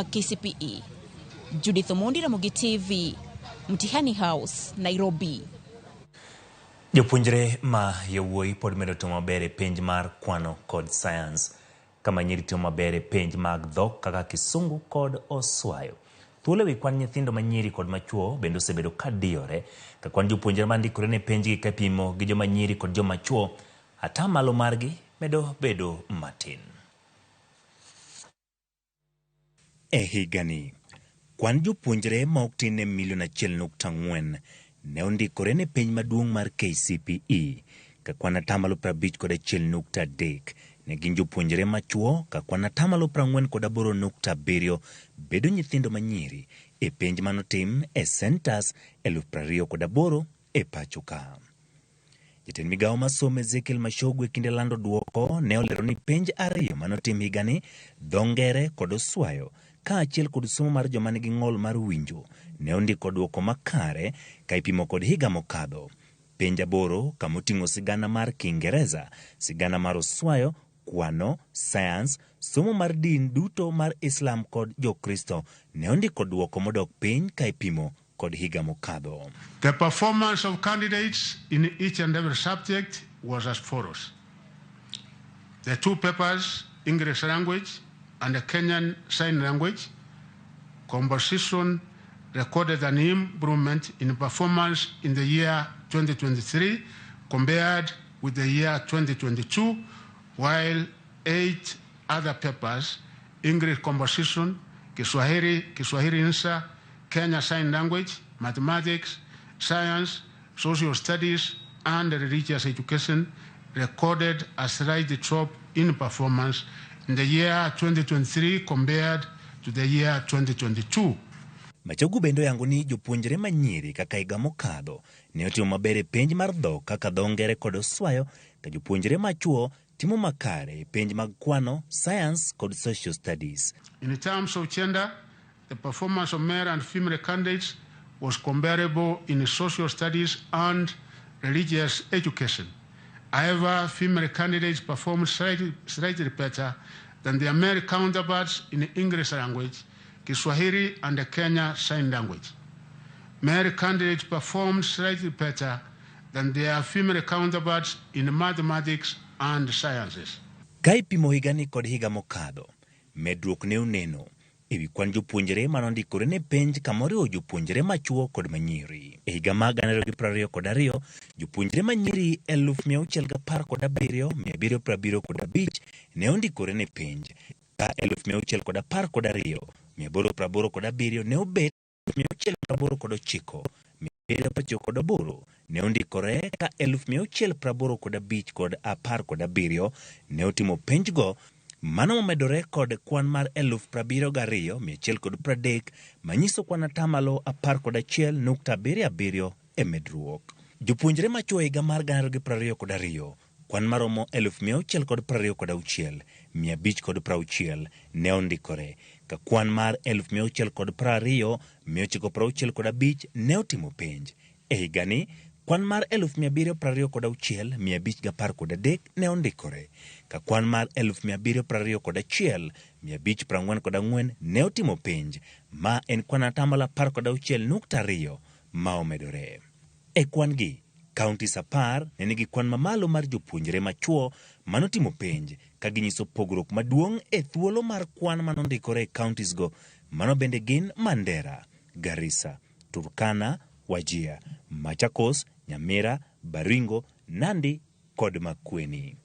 KCPE. Judith Omondi, Ramogi TV, Mtihani House, Nairobi. Jopuonjre ma yawuoyi pod medo timo maber e penj mar kwano kod science, kama nyiri timo maber e penj mag dhok kaka kisungu kod oswayo. Thuolo wi kwan nyithindo ma nyiri kod machuo bende osebedo ka diyore, ka kwan jopuonjre ma ndikore ne penjgi ka pimo gi joma nyiri kod joma chuo, ata malo margi medo bedo matin. E higani, kwan jopuonjre ma ok tin ne 1.4 ne ondikore ne penj maduong' mar KCPE, ka kwan 51.3 ne gin jopuonjre machuo, ka kwan 48.7 bedo nyithindo ma nyiri e penj manotim e centers 2008 e pacho ka. Jatend migawo ma somo Ezekiel Mashogu e kinde lando duoko ne olero ni penj ariyo manotim higani, dho ngere kod oswayo, ka achiel kod somo mar joma nigi ng'ol mar winjo, ne ondiko duoko makare ka ipimo kod higa mokadho. Penj 8 kamoting'o sigana mar Kiingereza, sigana mar oswayo, kwano, science, somo mar din duto mar Islam kod Jokristo ne ondiko duoko modok piny ka ipimo kod higa mokadho. The performance of candidates in each and every subject was as follows. The two papers, English language and the Kenyan Sign Language, composition recorded an improvement in performance in the year 2023 compared with the year 2022, while 8 other papers, English composition, Kiswahili Insa, Kenya Sign Language, Mathematics, Science, Social Studies, and Religious Education, recorded a slight drop in performance in the year 2023 compared to the year 2022. Machogu bendo yango ni jopuonjre ma nyiri kaka higa mokadho ne otimo maber e penj mar dhok kaka dho ngere kod oswayo, ka jopuonjre machuo timo makare e penj mag kwano, science kod social studies. In terms of gender, the performance of male and female candidates was comparable in social studies and religious education. However, female candidates performed slightly better than their male counterparts in the English language, Kiswahili, and the Kenya Sign Language. Male candidates performed slightly better than their female counterparts in mathematics and sciences. Ka ipimo higani kod higa mokadho, medruok ne oneno ewi kwan jopuonjre manondikore ne penj kamoriwo jopuonjre machuo kod manyiri. E higa mag 2022, jopuonjre manyiri 617,775 ne ondikore ne penj, ka 612,887 ne obet 689 788 ne ondikore, ka 685,017 ne otimo penjgo. Mano momedore kod kwan mar 72,130 manyiso kwan 11.77 e medruok. Jopuonjre machuo higa mar 2022, kwan maromo 626,560 ne ondikore, ka kwan mar 620,965 ne otimo penj. E higani, kwan mar 726,513 ne ondikore, ka kwan mar 721,544 ne otimo penj, ma en kwan 16.2 ma omedore. E kwan gi, kauntis 10 ne nigi kwan mamalo mar jopuonjre machuo manotimo penj, ka ginyiso pogruok maduong' e thuolo mar kwan manondikore e kauntis go. Mano bende gin Mandera, Garissa, Turkana, Wajir, Machakos, Nyamira, Baringo, Nandi kod Makueni.